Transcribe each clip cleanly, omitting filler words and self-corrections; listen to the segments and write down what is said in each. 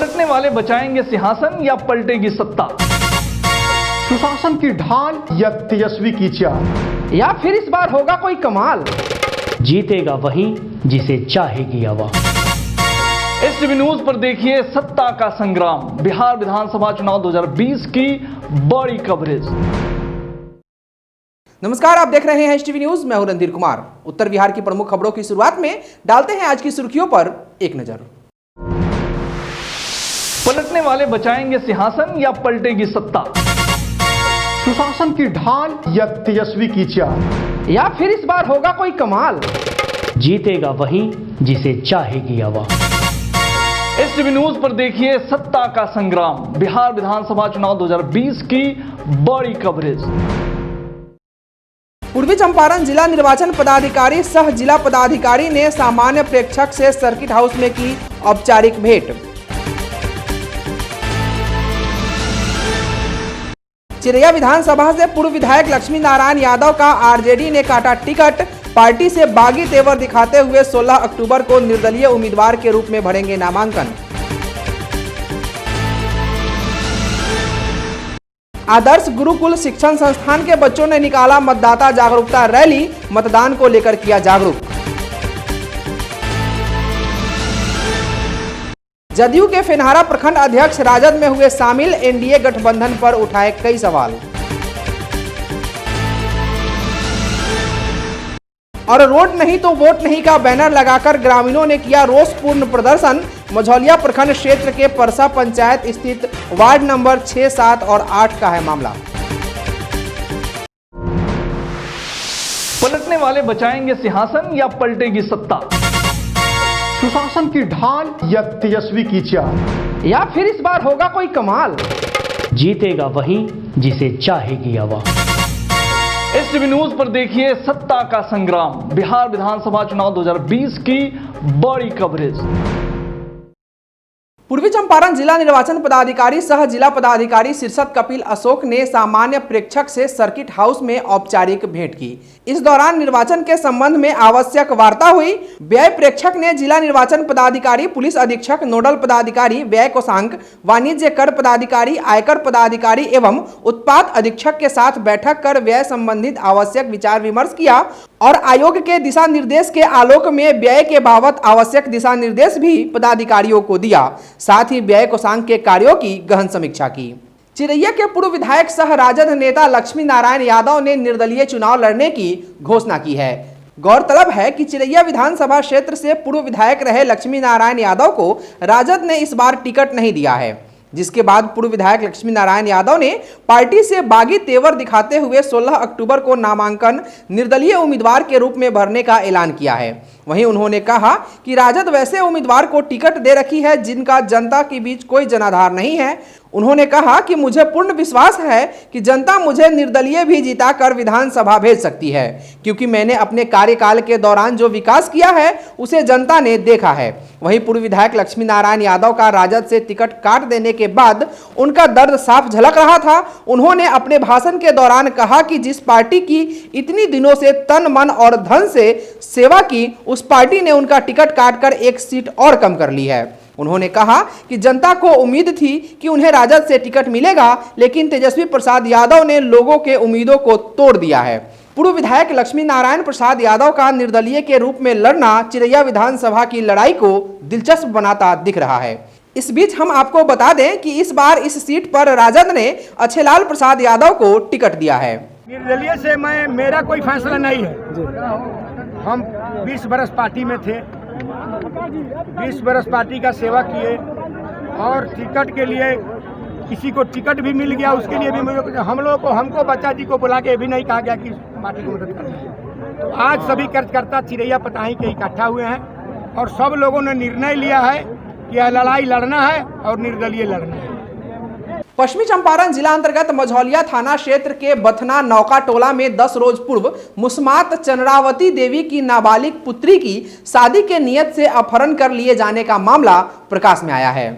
पलटने वाले बचाएंगे सिंहासन या पलटेगी सत्ता? सुशासन की ढाल या तेजस्वी की चाल? या फिर इस बार होगा कोई कमाल? जीतेगा वही जिसे चाहेगी हवा। एसटीवी न्यूज पर देखिए सत्ता का संग्राम, बिहार विधानसभा चुनाव 2020 की बड़ी कवरेज। नमस्कार, आप देख रहे हैं एसटीवी न्यूज। मैं हूं रणधीर कुमार। उत्तर बिहार की प्रमुख खबरों की शुरुआत में डालते हैं आज की सुर्खियों पर एक नजर। पलटने वाले बचाएंगे सिंहासन या पलटेगी सत्ता? सुशासन की ढाल या तेजस्वी की चाल? या फिर इस बार होगा कोई कमाल? जीतेगा वही जिसे चाहेगी हवा। एसटीवी न्यूज पर देखिए सत्ता का संग्राम, बिहार विधानसभा चुनाव 2020 की बड़ी कवरेज। पूर्वी चंपारण जिला निर्वाचन पदाधिकारी सह जिला पदाधिकारी ने सामान्य प्रेक्षक से सर्किट हाउस में की औपचारिक भेंट। चिरैया विधानसभा से पूर्व विधायक लक्ष्मी नारायण यादव का आरजेडी ने काटा टिकट। पार्टी से बागी तेवर दिखाते हुए 16 अक्टूबर को निर्दलीय उम्मीदवार के रूप में भरेंगे नामांकन। आदर्श गुरुकुल शिक्षण संस्थान के बच्चों ने निकाला मतदाता जागरूकता रैली, मतदान को लेकर किया जागरूक। जदयू के फेनहारा प्रखंड अध्यक्ष राजद में हुए शामिल, एनडीए गठबंधन पर उठाए कई सवाल। और रोड नहीं तो वोट नहीं का बैनर लगाकर ग्रामीणों ने किया रोषपूर्ण प्रदर्शन। मझौलिया प्रखंड क्षेत्र के परसा पंचायत स्थित वार्ड नंबर 6, 7 और 8 का है मामला। पलटने वाले बचाएंगे सिंहासन या पलटेगी सत्ता? सुशासन की ढाल या तेजस्वी की चाल? या फिर इस बार होगा कोई कमाल? जीतेगा वही जिसे चाहेगी हवा। एसटीवी न्यूज पर देखिए सत्ता का संग्राम, बिहार विधानसभा चुनाव 2020 की बड़ी कवरेज। पूर्वी चंपारण जिला निर्वाचन पदाधिकारी सह जिला पदाधिकारी शीर्षत कपिल अशोक ने सामान्य प्रेक्षक से सर्किट हाउस में औपचारिक भेंट की। इस दौरान निर्वाचन के संबंध में आवश्यक वार्ता हुई। व्यय प्रेक्षक ने जिला निर्वाचन पदाधिकारी, पुलिस अधीक्षक, नोडल पदाधिकारी, व्यय कोषांक, वाणिज्य कर पदाधिकारी, आयकर पदाधिकारी एवं उत्पाद अधीक्षक के साथ बैठक कर व्यय संबंधित आवश्यक विचार विमर्श किया और आयोग के दिशा निर्देश के आलोक में व्यय के बाबत आवश्यक दिशा निर्देश भी पदाधिकारियों को दिया। साथ ही व्यय कोषांक के कार्यों की गहन समीक्षा की। चिरैया के पूर्व विधायक सह राजद नेता लक्ष्मी नारायण यादव ने निर्दलीय चुनाव लड़ने की घोषणा की है। गौरतलब है कि चिरैया विधानसभा क्षेत्र से पूर्व विधायक रहे लक्ष्मी नारायण यादव को राजद ने इस बार टिकट नहीं दिया है, जिसके बाद पूर्व विधायक लक्ष्मी नारायण यादव ने पार्टी से बागी तेवर दिखाते हुए 16 अक्टूबर को नामांकन निर्दलीय उम्मीदवार के रूप में भरने का ऐलान किया है। वहीं उन्होंने कहा कि राजद वैसे उम्मीदवार को टिकट दे रखी है जिनका जनता के बीच कोई जनाधार नहीं है। उन्होंने कहा कि मुझे पूर्ण विश्वास है कि जनता मुझे निर्दलीय भी जिताकर विधानसभा भेज सकती है, क्योंकि मैंने अपने कार्यकाल के दौरान जो विकास किया है उसे जनता ने देखा है। वहीं पूर्व विधायक लक्ष्मी नारायण यादव का राजद से टिकट काट देने के बाद उनका दर्द साफ झलक रहा था। उन्होंने अपने भाषण के दौरान कहा कि जिस पार्टी की इतनी दिनों से तन मन और धन से सेवा की, उस पार्टी ने उनका टिकट काटकर एक सीट और कम कर ली है। उन्होंने कहा कि जनता को उम्मीद थी कि उन्हें राजद से टिकट मिलेगा, लेकिन तेजस्वी प्रसाद यादव ने लोगों के उम्मीदों को तोड़ दिया है। पूर्व विधायक लक्ष्मी नारायण प्रसाद यादव का निर्दलीय के रूप में लड़ना चिरैया विधानसभा की लड़ाई को दिलचस्प बनाता दिख रहा है। इस बीच हम आपको बता दें कि इस बार इस सीट पर राजद ने अच्छेलाल प्रसाद यादव को टिकट दिया है। निर्दलीय से मेरा कोई फैसला नहीं है। हम 20 बरस पार्टी में थे, 20 बरस पार्टी का सेवा किए और टिकट के लिए किसी को टिकट भी मिल गया, उसके लिए भी हमको बच्चा जी को बुला के भी नहीं कहा गया कि पार्टी को मदद करना है। तो आज सभी कार्यकर्ता चिरैया पताही के इकट्ठा हुए हैं और सब लोगों ने निर्णय लिया है कि यह लड़ाई लड़ना है और निर्दलीय लड़ना है। पश्चिमी चंपारण जिला अंतर्गत मझौलिया थाना क्षेत्र के बथना नौका टोला में 10 रोज पूर्व मुस्मात चंद्रावती देवी की नाबालिग पुत्री की शादी के नियत से अपहरण कर लिए जाने का मामला प्रकाश में आया है।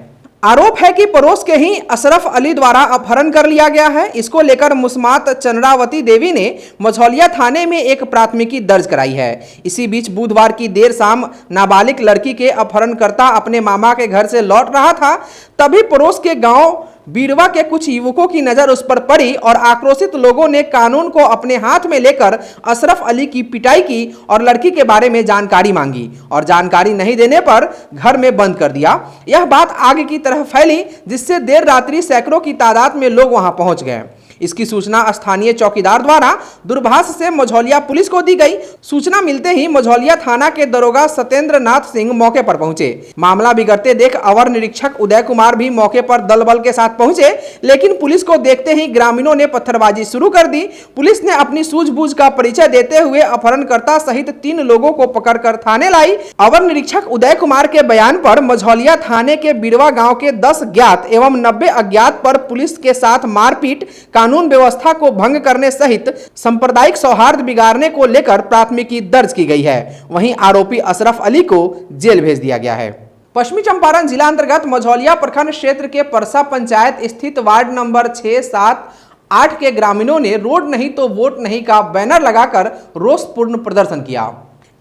आरोप है कि पड़ोस के ही अशरफ अली द्वारा अपहरण कर लिया गया है। इसको लेकर मुस्मात चंद्रावती देवी ने मझौलिया थाने में एक प्राथमिकी दर्ज कराई है। इसी बीच बुधवार की देर शाम नाबालिग लड़की के अपहरणकर्ता अपने मामा के घर से लौट रहा था, तभी पड़ोस के गांव बीरवा के कुछ युवकों की नजर उस पर पड़ी और आक्रोशित लोगों ने कानून को अपने हाथ में लेकर अशरफ अली की पिटाई की और लड़की के बारे में जानकारी मांगी और जानकारी नहीं देने पर घर में बंद कर दिया। यह बात आग की तरह फैली, जिससे देर रात्रि सैकड़ों की तादाद में लोग वहां पहुंच गए। इसकी सूचना स्थानीय चौकीदार द्वारा दूरभाष से मझौलिया पुलिस को दी गई। सूचना मिलते ही मझौलिया थाना के दरोगा सत्येंद्र नाथ सिंह मौके पर पहुंचे। मामला बिगड़ते देख अवर निरीक्षक उदय कुमार भी मौके पर दल बल के साथ पहुंचे, लेकिन पुलिस को देखते ही ग्रामीणों ने पत्थरबाजी शुरू कर दी। पुलिस ने अपनी सूझबूझ का परिचय देते हुए अपहरणकर्ता सहित 3 लोगों को पकड़कर थाने लाई। अवर निरीक्षक उदय कुमार के बयान पर मझौलिया थाने के बिरवा गांव के 10 ज्ञात एवं 90 अज्ञात पर पुलिस के साथ मारपीट, कानून व्यवस्था को भंग करने सहित सांप्रदायिक सौहार्द बिगाड़ने को लेकर प्राथमिकी दर्ज की गई है। वहीं आरोपी अशरफ अली को जेल भेज दिया गया है। पश्चिमी चंपारण जिला अंतर्गत मझौलिया प्रखंड क्षेत्र के परसा पंचायत स्थित वार्ड नंबर 6, 7, 8 के ग्रामीणों ने रोड नहीं तो वोट नहीं का बैनर लगाकर रोषपूर्ण प्रदर्शन किया।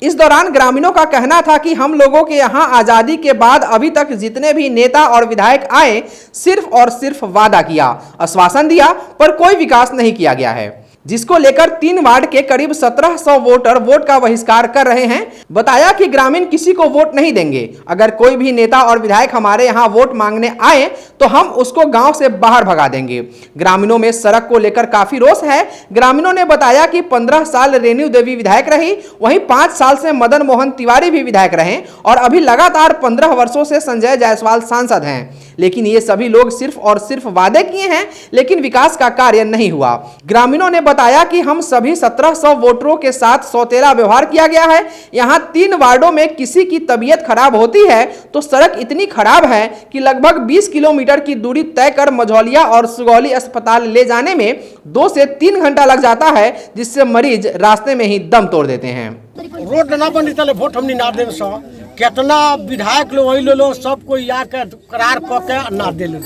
इस दौरान ग्रामीणों का कहना था कि हम लोगों के यहां आजादी के बाद अभी तक जितने भी नेता और विधायक आए, सिर्फ और सिर्फ वादा किया, आश्वासन दिया, पर कोई विकास नहीं किया गया है, जिसको लेकर 3 वार्ड के करीब 1700 वोटर वोट का बहिष्कार कर रहे हैं। बताया कि ग्रामीण किसी को वोट नहीं देंगे। अगर कोई भी नेता और विधायक हमारे यहां वोट मांगने आए तो हम उसको गांव से बाहर भगा देंगे। ग्रामीणों में सड़क को लेकर काफी रोष है। ग्रामीणों ने बताया कि 15 साल रेणु देवी विधायक रही, वहीं 5 साल से मदन मोहन तिवारी भी विधायक रहे और अभी लगातार 15 वर्षों से संजय जायसवाल सांसद हैं, लेकिन ये सभी लोग सिर्फ और सिर्फ वादे किए हैं, लेकिन विकास का कार्य नहीं हुआ। ग्रामीणों ने बताया कि हम सभी 1700 वोटरों के साथ सौतेला व्यवहार किया गया है। यहां 3 वार्डों में किसी की तबीयत खराब होती है तो सड़क इतनी खराब है कि लगभग 20 किलोमीटर की दूरी तय कर मझौलिया और सुगौली अस्पताल ले जाने में 2 से 3 घंटा लग जाता है, जिससे मरीज रास्ते में ही दम तोड़ देते हैं। रोड ना बनी तले वोट हमनी ना देव सो कितना विधायक लोग वही लोग सब कोई आके करार क के ना देले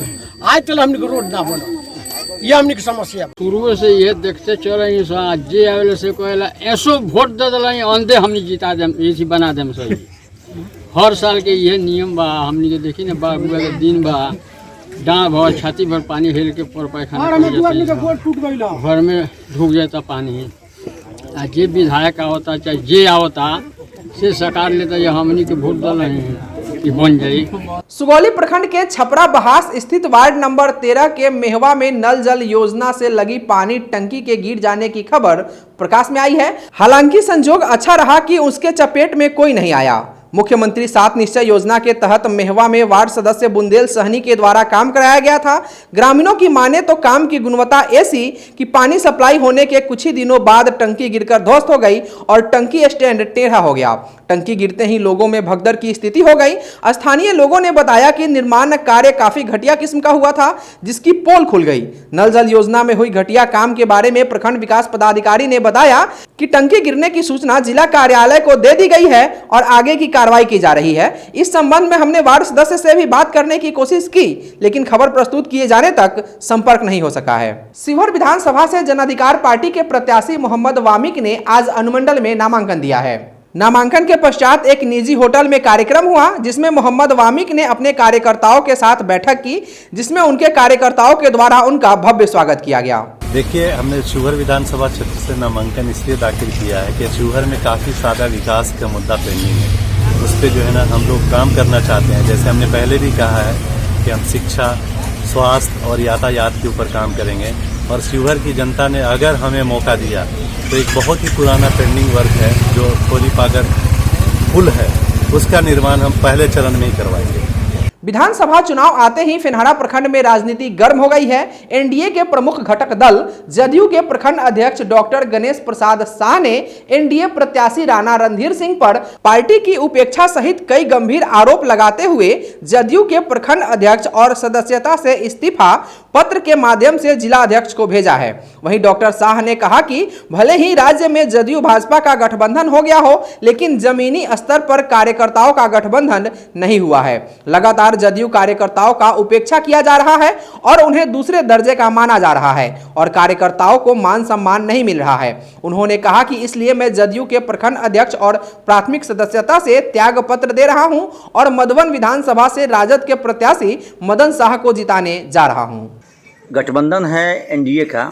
आज तले हमनी के रोड ना बनो, ये हमनी के समस्या शुरू से ये देखते चल रही जे आवेले से कहला ऐसो वोट दे दला अंधे हमनी जिता देम, ये बना देम सही। हर साल के ये नियम बा, हमनी के देखी ना बाबुआ के दिन बा, डाँव भर छाती भर पानी हेल के पर पैखाना घर में ढुक जाता पानी। जे विधायक आवता चाहे जे आवता से सरकार लेता ये हमनी के वोट दल कि बन जाई। सुगौली प्रखंड के छपरा बहास स्थित वार्ड नंबर 13 के मेहवा में नल जल योजना से लगी पानी टंकी के गिर जाने की खबर प्रकाश में आई है। हालांकि संजोग अच्छा रहा कि उसके चपेट में कोई नहीं आया। मुख्यमंत्री 7 निश्चय योजना के तहत मेहवा में वार्ड सदस्य बुंदेल सहनी के द्वारा काम कराया गया था। ग्रामीणों की माने तो काम की गुणवत्ता ऐसी कि पानी सप्लाई होने के कुछ ही दिनों बाद टंकी गिरकर ध्वस्त हो गई और टंकी स्टैंड टेढ़ा हो गया। टंकी गिरते ही लोगों में भगदड़ की स्थिति हो गई। स्थानीय लोगों ने बताया कि निर्माण कार्य काफी घटिया किस्म का हुआ था, जिसकी पोल खुल गई। नल जल योजना में हुई घटिया काम के बारे में प्रखंड विकास पदाधिकारी ने बताया कि टंकी गिरने की सूचना जिला कार्यालय को दे दी गई है और आगे की कार्रवाई की जा रही है। इस संबंध में हमने वार्ड सदस्य से भी बात करने की कोशिश की, लेकिन खबर प्रस्तुत किए जाने तक संपर्क नहीं हो सका है। शिवहर विधानसभा से जन अधिकार पार्टी के प्रत्याशी मोहम्मद वामिक ने आज अनुमंडल में नामांकन दिया है। नामांकन के पश्चात एक निजी होटल में कार्यक्रम हुआ, जिसमें मोहम्मद वामिक ने अपने कार्यकर्ताओं के साथ बैठक की, जिसमें उनके कार्यकर्ताओं के द्वारा उनका भव्य स्वागत किया गया। देखिए, हमने शिवहर विधानसभा क्षेत्र से नामांकन इसलिए दाखिल किया है कि शिवहर में काफी सारा विकास का मुद्दा पेंडिंग है। उस पर जो है ना हम लोग काम करना चाहते हैं। जैसे हमने पहले भी कहा है कि हम शिक्षा, स्वास्थ्य और यातायात के ऊपर काम करेंगे और शिवहर की जनता ने अगर हमें मौका दिया तो एक बहुत ही पुराना पेंडिंग वर्क है जो खोलीपागर पुल है, उसका निर्माण हम पहले चरण में ही करवाएंगे। विधानसभा चुनाव आते ही फिनहारा प्रखंड में राजनीति गर्म हो गई है। एनडीए के प्रमुख घटक दल जदयू के प्रखंड अध्यक्ष डॉक्टर गणेश प्रसाद शाह ने एनडीए प्रत्याशी राणा रणधीर सिंह पर पार्टी की उपेक्षा सहित कई गंभीर आरोप लगाते हुए जदयू के प्रखंड अध्यक्ष और सदस्यता से इस्तीफा पत्र के माध्यम से जिला अध्यक्ष को भेजा है। वहीं डॉक्टर शाह ने कहा कि भले ही राज्य में जदयू भाजपा का गठबंधन हो गया हो, लेकिन जमीनी स्तर पर कार्यकर्ताओं का गठबंधन नहीं हुआ है। लगातार लगातार जदयू कार्यकर्ताओं का उपेक्षा किया जा रहा है और उन्हें दूसरे दर्जे का माना जा रहा है और कार्यकर्ताओं को मान सम्मान नहीं मिल रहा है। उन्होंने कहा कि इसलिए मैं जदयू के प्रखंड अध्यक्ष और प्राथमिक सदस्यता से त्याग पत्र दे रहा हूं और मधुबन विधानसभा से राजद के प्रत्याशी मदन शाह को जिताने जा रहा हूं। गठबंधन है एनडीए का,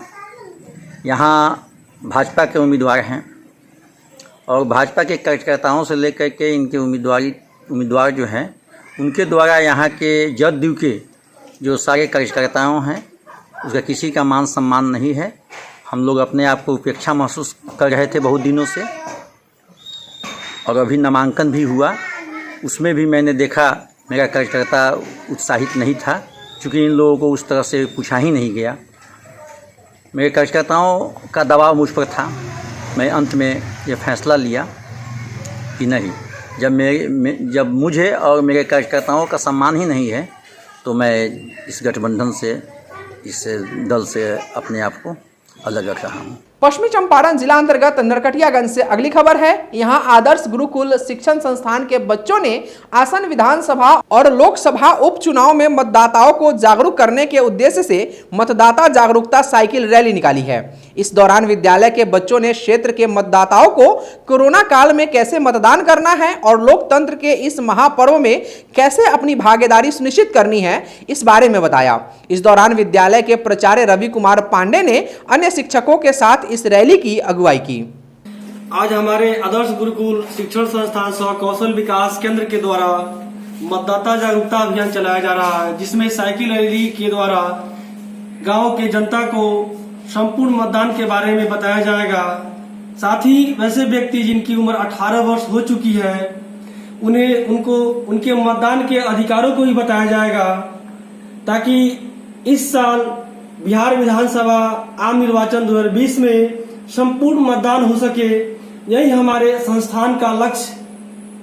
यहाँ भाजपा के उम्मीदवार हैं और भाजपा के कार्यकर्ताओं से लेकर के इनके उम्मीदवार जो हैं उनके द्वारा यहाँ के जदयू के जो सारे कार्यकर्ताओं हैं उसका किसी का मान सम्मान नहीं है। हम लोग अपने आप को उपेक्षा महसूस कर रहे थे बहुत दिनों से और अभी नामांकन भी हुआ, उसमें भी मैंने देखा मेरा कार्यकर्ता उत्साहित नहीं था क्योंकि इन लोगों को उस तरह से पूछा ही नहीं गया। मेरे कार्यकर्ताओं का दबाव मुझ पर था। मैं अंत में ये फैसला लिया कि नहीं, जब मुझे और मेरे कार्यकर्ताओं का सम्मान ही नहीं है तो मैं इस गठबंधन से, इस दल से अपने आप को अलग रख रहा हूँ। पश्चिमी चंपारण जिला अंतर्गत नरकटियागंज से अगली खबर है। यहां आदर्श गुरुकुल शिक्षण संस्थान के बच्चों ने आसन विधानसभा और लोकसभा उपचुनाव में मतदाताओं को जागरूक करने के उद्देश्य से मतदाता जागरूकता साइकिल रैली निकाली है। इस दौरान विद्यालय के बच्चों ने क्षेत्र के मतदाताओं को कोरोना काल में कैसे मतदान करना है और लोकतंत्र के इस महापर्व में कैसे अपनी भागीदारी सुनिश्चित करनी है, इस बारे में बताया। इस दौरान विद्यालय के प्राचार्य रवि कुमार पांडे ने अन्य शिक्षकों के साथ इस रैली की अगुवाई की। आज हमारे आदर्श गुरुकुल शिक्षण संस्थान सह कौशल विकास केंद्र के द्वारा मतदाता जागरूकता अभियान चलाया जा रहा है, जिसमें साइकिल रैली के द्वारा गांव के जनता को संपूर्ण मतदान के बारे में बताया जाएगा। साथ ही वैसे व्यक्ति जिनकी उम्र 18 वर्ष हो चुकी है उनके मतदान के अधिकारों को भी बताया जाएगा, ताकि इस साल बिहार विधानसभा आम निर्वाचन 2020 में संपूर्ण मतदान हो सके। यही हमारे संस्थान का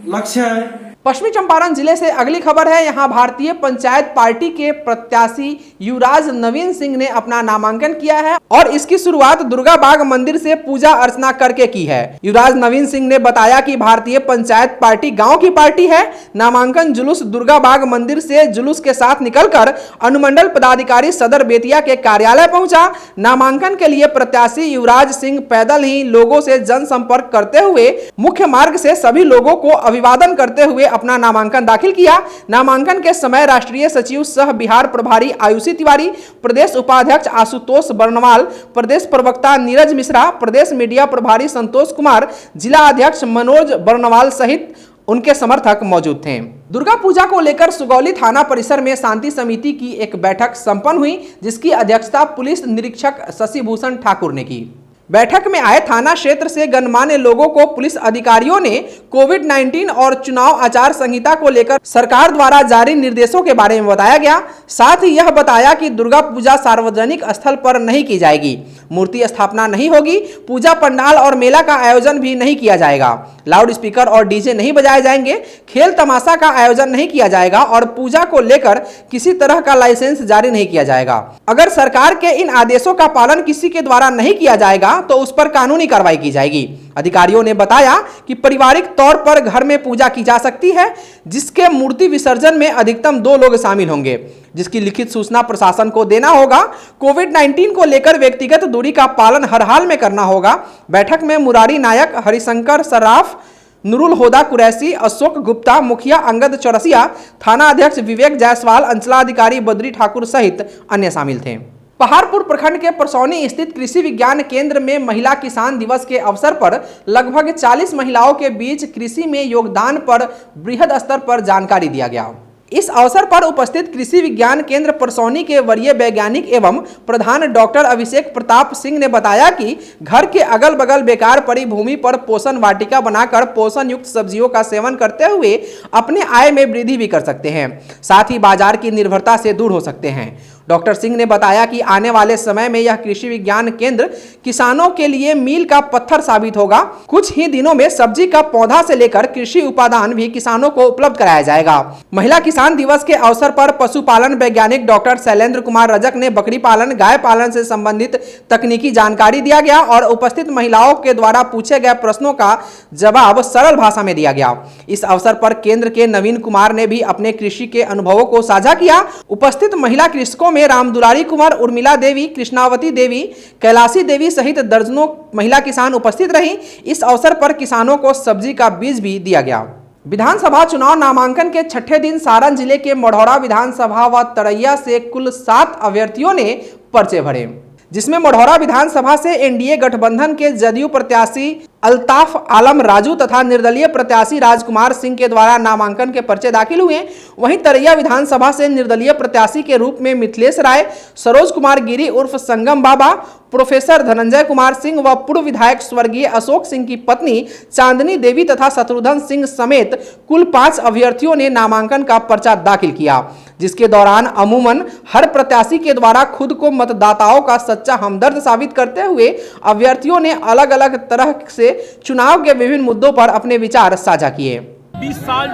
लक्ष्य है। पश्चिमी चंपारण जिले से अगली खबर है। यहां भारतीय पंचायत पार्टी के प्रत्याशी युवराज नवीन सिंह ने अपना नामांकन किया है और इसकी शुरुआत दुर्गा बाग मंदिर से पूजा अर्चना करके की है। युवराज नवीन सिंह ने बताया कि भारतीय पंचायत पार्टी गांव की पार्टी है। नामांकन जुलूस दुर्गा बाग मंदिर से जुलूस के साथ निकलकर अनुमंडल पदाधिकारी सदर बेतिया के कार्यालय पहुंचा। नामांकन के लिए प्रत्याशी युवराज सिंह पैदल ही लोगों से जनसंपर्क करते हुए मुख्य मार्ग से सभी लोगों को अभिवादन करते हुए अपना नामांकन दाखिल किया। नामांकन के समय राष्ट्रीय सचिव सह बिहार प्रभारी आयुषी तिवारी, प्रदेश उपाध्यक्ष आशुतोष बर्नवाल, प्रदेश प्रवक्ता नीरज मिश्रा, प्रदेश मीडिया प्रभारी संतोष कुमार, जिला अध्यक्ष मनोज बर्नवाल सहित उनके समर्थक मौजूद थे। दुर्गा पूजा को लेकर सुगौली थाना परिसर में शांति समिति की एक बैठक संपन्न हुई, जिसकी अध्यक्षता पुलिस निरीक्षक शशिभूषण ठाकुर ने की। बैठक में आए थाना क्षेत्र से गणमान्य लोगों को पुलिस अधिकारियों ने कोविड-19 और चुनाव आचार संहिता को लेकर सरकार द्वारा जारी निर्देशों के बारे में बताया गया। साथ ही यह बताया कि दुर्गा पूजा सार्वजनिक स्थल पर नहीं की जाएगी, मूर्ति स्थापना नहीं होगी, पूजा पंडाल और मेला का आयोजन भी नहीं किया जाएगा, लाउड स्पीकर और डीजे नहीं बजाए जाएंगे, खेल तमाशा का आयोजन नहीं किया जाएगा और पूजा को लेकर किसी तरह का लाइसेंस जारी नहीं किया जाएगा। अगर सरकार के इन आदेशों का पालन किसी के द्वारा नहीं किया जाएगा तो उस पर कानूनी कार्रवाई की जाएगी। अधिकारियों ने बताया कि पारिवारिक तौर पर घर में पूजा की जा सकती है, जिसके मूर्ति विसर्जन में अधिकतम 2 लोग शामिल होंगे, जिसकी लिखित सूचना प्रशासन को देना होगा। कोविड-19 को लेकर व्यक्तिगत दूरी का पालन हर हाल में करना होगा। बैठक में मुरारी नायक, हरिशंकर सराफ, नुरुल होदा कुरैशी, अशोक गुप्ता, मुखिया अंगद चौरसिया, थाना अध्यक्ष विवेक जायसवाल, अंचलाधिकारी बद्री ठाकुर सहित अन्य शामिल थे। पहाड़पुर प्रखंड के परसौनी स्थित कृषि विज्ञान केंद्र में महिला किसान दिवस के अवसर पर लगभग 40 महिलाओं के बीच कृषि में योगदान पर बृहद स्तर पर जानकारी दिया गया। इस अवसर पर उपस्थित कृषि विज्ञान केंद्र परसौनी के वरीय वैज्ञानिक एवं प्रधान डॉक्टर अभिषेक प्रताप सिंह ने बताया कि घर के अगल बगल बेकार पड़ी भूमि पर पोषण वाटिका बनाकर पोषण युक्त सब्जियों का सेवन करते हुए अपने आय में वृद्धि भी कर सकते हैं, साथ ही बाजार की निर्भरता से दूर हो सकते हैं। डॉक्टर सिंह ने बताया कि आने वाले समय में यह कृषि विज्ञान केंद्र किसानों के लिए मील का पत्थर साबित होगा। कुछ ही दिनों में सब्जी का पौधा से लेकर कृषि उपादान भी किसानों को उपलब्ध कराया जाएगा। महिला किसान दिवस के अवसर पर पशुपालन वैज्ञानिक डॉक्टर शैलेंद्र कुमार रजक ने बकरी पालन, गाय पालन से संबंधित तकनीकी जानकारी दिया गया और उपस्थित महिलाओं के द्वारा पूछे गए प्रश्नों का जवाब सरल भाषा में दिया गया। इस अवसर पर केंद्र के नवीन कुमार ने भी अपने कृषि के अनुभवों को साझा किया। उपस्थित महिला कृषकों में रामदुलारी कुमार, उर्मिला देवी, कृष्णावती देवी, कैलाशी देवी सहित दर्जनों महिला किसान उपस्थित रहीं। इस अवसर पर किसानों को सब्जी का बीज भी दिया गया। विधानसभा चुनाव नामांकन के छठे दिन सारण जिले के मढ़ौरा विधानसभा व तरैया से कुल 7 अभ्यर्थियों ने पर्चे भरे, जिसमें मढ़ौरा विधानसभा से एनडीए गठबंधन के जदयू प्रत्याशी अल्ताफ आलम राजू तथा निर्दलीय प्रत्याशी राजकुमार सिंह के द्वारा नामांकन के पर्चे दाखिल हुए। वहीं तरैया विधानसभा से निर्दलीय प्रत्याशी के रूप में मिथिलेश राय, सरोज कुमार गिरी उर्फ संगम बाबा, प्रोफेसर धनंजय कुमार सिंह व पूर्व विधायक स्वर्गीय अशोक सिंह की पत्नी चांदनी देवी तथा शत्रुघ्न सिंह समेत कुल 5 अभ्यर्थियों ने नामांकन का पर्चा दाखिल किया, जिसके दौरान अमूमन हर प्रत्याशी के द्वारा खुद को मतदाताओं का सच्चा हमदर्द साबित करते हुए अभ्यर्थियों ने अलग अलग तरह से चुनाव के विभिन्न मुद्दों पर अपने विचार साझा किए। 20 साल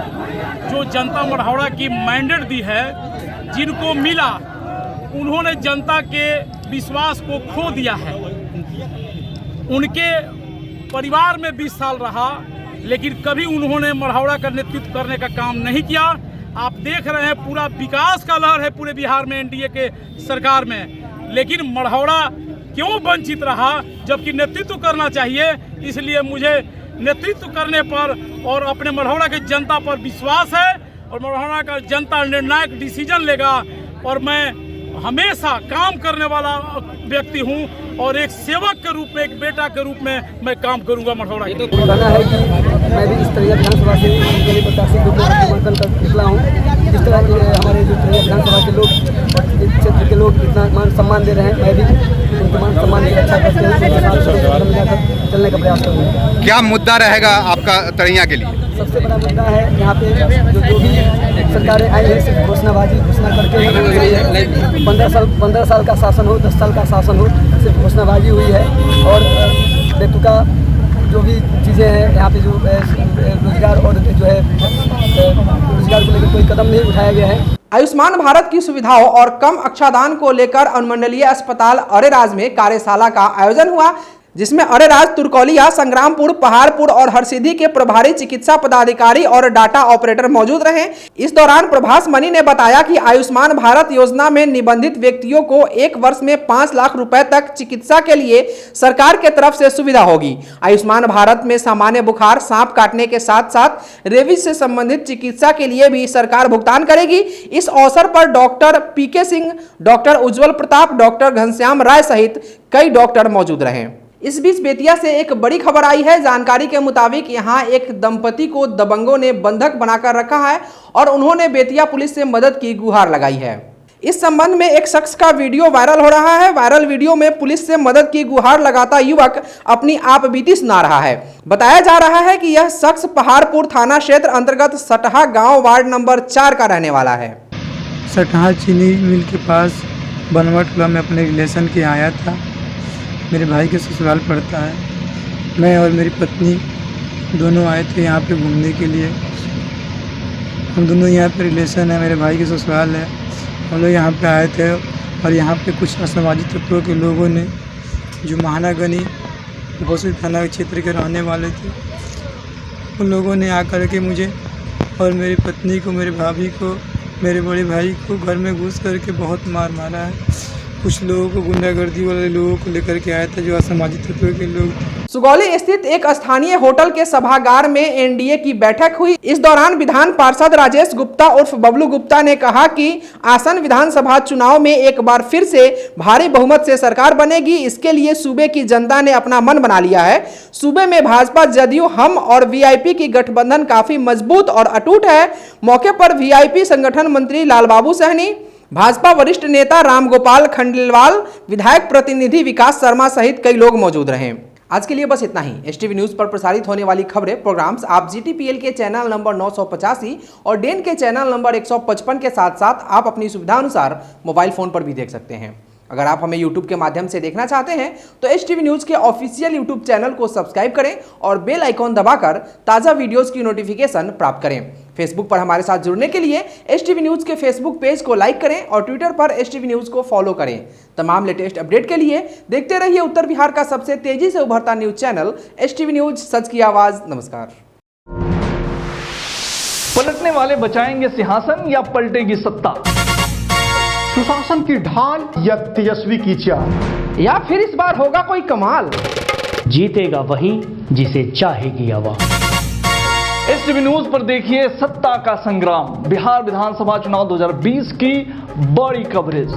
जो जनता मढ़ौरा की मैंडेट दी है, जिनको मिला उन्होंने जनता के विश्वास को खो दिया है। उनके परिवार में 20 साल रहा, लेकिन कभी उन्होंने मढ़ौरा का नेतृत्व करने का काम नहीं किया। आप देख रहे हैं पूरा विकास का लहर है पूरे बिहार में एनडीए के सरकार में, लेकिन मढ़ौरा क्यों वंचित रहा जबकि नेतृत्व करना चाहिए। इसलिए मुझे नेतृत्व करने पर और अपने मढ़ौरा के जनता पर विश्वास है और मढ़ौरा का जनता निर्णायक डिसीजन लेगा और मैं हमेशा काम करने वाला व्यक्ति हूं और एक सेवक के रूप में, एक बेटा के रूप में मैं काम करूंगा मढ़ौरा के। तो कहना है कि मैं भी इस तरह विधानसभा से प्रत्याशी के नामांकन कर निकला हूँ। जिस तरह के हमारे जो विधानसभा के लोग और इस क्षेत्र के लोग इतना मान सम्मान दे रहे हैं, मैं भी उनके मान सम्मान की रक्षा करते हुए चलने का प्रयास करूँगा। क्या मुद्दा रहेगा आपका तरैया के लिए? सबसे बड़ा मुद्दा है यहाँ पे जो भी सरकारें आई है सिर्फ घोषणा करके 15 साल का शासन हो, 10 साल का शासन हो, सिर्फ घोषणाबाजी हुई है और बेतुका जो भी चीज़ें हैं यहाँ पे जो रोजगार और जो है रोजगार को लेकर कोई कदम नहीं उठाया गया है। आयुष्मान भारत की सुविधाओं और कम अक्षादान को लेकर अनुमंडलीय अस्पताल अरेराज में कार्यशाला का आयोजन हुआ, जिसमें अरेराज, तुर्कौलिया, संग्रामपुर, पहाड़पुर और हरसिद्धि के प्रभारी चिकित्सा पदाधिकारी और डाटा ऑपरेटर मौजूद रहे। इस दौरान प्रभास मणि ने बताया कि आयुष्मान भारत योजना में निबंधित व्यक्तियों को 1 वर्ष में 5 लाख रुपए तक चिकित्सा के लिए सरकार के तरफ से सुविधा होगी। आयुष्मान भारत में सामान्य बुखार, सांप काटने के साथ साथ रेबीज से संबंधित चिकित्सा के लिए भी सरकार भुगतान करेगी। इस अवसर पर डॉक्टर पीके सिंह, डॉक्टर उज्जवल प्रताप, डॉक्टर घनश्याम राय सहित कई डॉक्टर मौजूद रहे। इस बीच बेतिया से एक बड़ी खबर आई है। जानकारी के मुताबिक यहां एक दंपति को दबंगों ने बंधक बनाकर रखा है और उन्होंने बेतिया पुलिस से मदद की गुहार लगाई है। इस संबंध में एक शख्स का वीडियो वायरल हो रहा है। वायरल वीडियो में पुलिस से मदद की गुहार लगाता युवक अपनी आप बीती सुना रहा है। बताया जा रहा है कि यह शख्स पहाड़पुर थाना क्षेत्र अंतर्गत सटहा गाँव वार्ड नंबर 4 का रहने वाला है। सटहा चीनी मिल के पास बनवटला में अपने रिलेशन के आया था। मेरे भाई के ससुराल पड़ता है। मैं और मेरी पत्नी दोनों आए थे यहाँ पे घूमने के लिए। हम दोनों यहाँ पे रिलेशन है, मेरे भाई के ससुराल है। हम लोग यहाँ पे आए थे और यहाँ पे कुछ असामाजिक तत्वों के लोगों ने जो महानागनी भोसड़ी थाना क्षेत्र के रहने वाले थे, उन लोगों ने आकर के मुझे और मेरी पत्नी को, मेरे भाभी को, मेरे बड़े भाई को घर में घुस करके बहुत मारा है। कुछ लोगों को गुंडागर्दी वाले लोगों को लेकर के आया था जो असामाजिक तत्वों के लोग। सुगौली स्थित एक स्थानीय होटल के सभागार में एनडीए की बैठक हुई। इस दौरान विधान पार्षद राजेश गुप्ता उर्फ बबलू गुप्ता ने कहा कि आसन विधानसभा चुनाव में एक बार फिर से भारी बहुमत से सरकार बनेगी। इसके लिए सूबे की जनता ने अपना मन बना लिया है। सूबे में भाजपा, जदयू, हम और वीआईपी की गठबंधन काफी मजबूत और अटूट है। मौके पर वीआईपी संगठन मंत्री लालबाबू सहनी, भाजपा वरिष्ठ नेता रामगोपाल खंडेलवाल, विधायक प्रतिनिधि विकास शर्मा सहित कई लोग मौजूद रहे। आज के लिए बस इतना ही। STV न्यूज़ पर प्रसारित होने वाली खबरें, प्रोग्राम्स आप GTPL के चैनल नंबर 985 और डेन के चैनल नंबर 155 के साथ साथ आप अपनी सुविधा अनुसार मोबाइल फोन पर भी देख सकते हैं। अगर आप हमें YouTube के माध्यम से देखना चाहते हैं तो STV न्यूज़ के ऑफिशियल YouTube चैनल को सब्सक्राइब करें और बेल आइकॉन दबाकर ताज़ा वीडियोस की नोटिफिकेशन प्राप्त करें। फेसबुक पर हमारे साथ जुड़ने के लिए STV न्यूज़ के फेसबुक पेज को लाइक करें और ट्विटर पर STV न्यूज़ को फॉलो करें। तमाम लेटेस्ट अपडेट के लिए देखते रहिए उत्तर बिहार का सबसे तेजी से उभरता न्यूज चैनल STV न्यूज़, सच की आवाज़। नमस्कार। पलटने वाले बचाएंगे सिंहासन या पलटेगी सत्ता? सुशासन की ढाल या तेजस्वी की चाल? या फिर इस बार होगा कोई कमाल? जीतेगा वही जिसे चाहेगी आवाम। STV न्यूज़ पर देखिए सत्ता का संग्राम, बिहार विधानसभा चुनाव 2020 की बड़ी कवरेज।